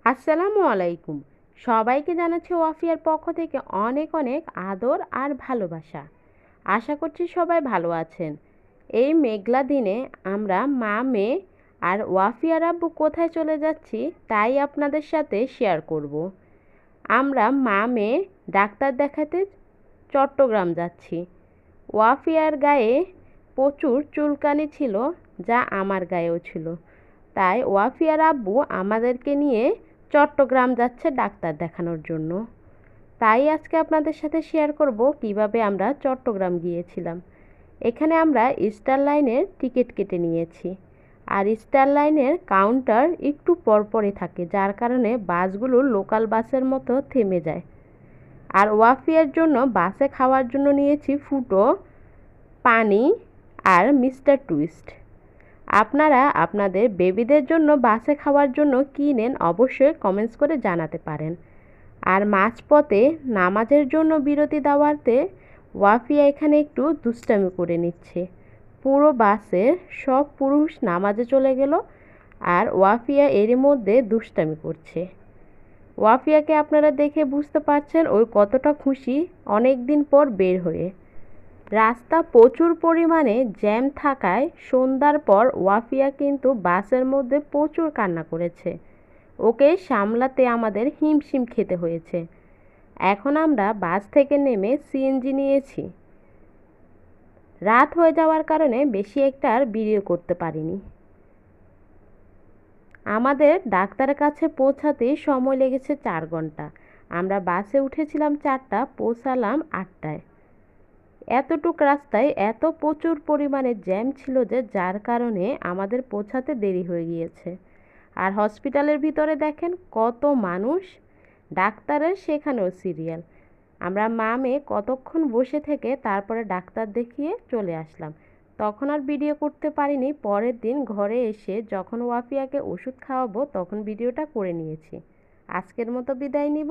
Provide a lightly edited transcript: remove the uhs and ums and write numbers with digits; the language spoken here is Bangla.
আসসালামু আলাইকুম। সবাইকে জানাচ্ছি ওয়াফিয়ার পক্ষ থেকে অনেক অনেক আদর আর ভালোবাসা। আশা করছি সবাই ভালো আছেন। এই মেঘলা দিনে আমরা মা মেয়ে আর ওয়াফিয়ার আব্বু কোথায় চলে যাচ্ছি তাই আপনাদের সাথে শেয়ার করব। আমরা মা মেয়ে ডাক্তার দেখাতে চট্টগ্রাম যাচ্ছি। ওয়াফিয়ার গায়ে প্রচুর চুলকানি ছিল, যা আমার গায়েও ছিল। তাই ওয়াফিয়ার আব্বু আমাদেরকে নিয়ে চট্টগ্রাম যাচ্ছে ডাক্তার দেখানোর জন্য। তাই আজকে আপনাদের সাথে শেয়ার করব কিভাবে আমরা চট্টগ্রাম গিয়েছিলাম। এখানে আমরা স্টার লাইনের টিকিট কেটে নিয়েছি। আর স্টার লাইনের কাউন্টার একটু পরপরই থাকে, যার কারণে বাসগুলো লোকাল বাসের মতো থেমে যায়। আর ওয়াফিয়ার জন্য বাসে খাওয়ার জন্য নিয়েছি ফুটো, পানি আর মিস্টার টুইস্ট। আপনারা আপনাদের বেবিদের জন্য বাসে খাওয়ার জন্য কী নেন অবশ্যই কমেন্টস করে জানাতে পারেন। আর মাঝপথে নামাজের জন্য বিরতি দেওয়াতে ওয়াফিয়া এখানে একটু দুষ্টামি করে নিচ্ছে। পুরো বাসের সব পুরুষ নামাজে চলে গেল আর ওয়াফিয়া এরই মধ্যে দুষ্টামি করছে। ওয়াফিয়াকে আপনারা দেখে বুঝতে পারছেন ওই কতটা খুশি অনেক দিন পর বের হয়ে। রাস্তা প্রচুর পরিমাণে জ্যাম থাকায় সন্ধ্যার পর ওয়াফিয়া কিন্তু বাসের মধ্যে প্রচুর কান্না করেছে। ওকে সামলাতে আমাদের হিমশিম খেতে হয়েছে। এখন আমরা বাস থেকে নেমে সিএনজি নিয়েছি। রাত হয়ে যাওয়ার কারণে বেশি একটা আর ভিডিও করতে পারিনি। আমাদের ডাক্তারের কাছে পৌঁছাতে সময় লেগেছে 4 ঘন্টা। আমরা বাসে উঠেছিলাম 4টা, পৌঁছালাম 8টায়। এতটুক রাস্তায় এত প্রচুর পরিমাণে জ্যাম ছিল যে, যার কারণে আমাদের পৌঁছাতে দেরি হয়ে গিয়েছে। আর হসপিটালের ভিতরে দেখেন কত মানুষ, ডাক্তারের সেখানেও সিরিয়াল। আমরা মা মেয়ে কতক্ষণ বসে থেকে তারপরে ডাক্তার দেখিয়ে চলে আসলাম। তখন আর ভিডিও করতে পারিনি। পরের দিন ঘরে এসে যখন ওয়াফিয়াকে ওষুধ খাওয়াবো তখন ভিডিওটা করে নিয়েছি। আজকের মতো বিদায় নিব।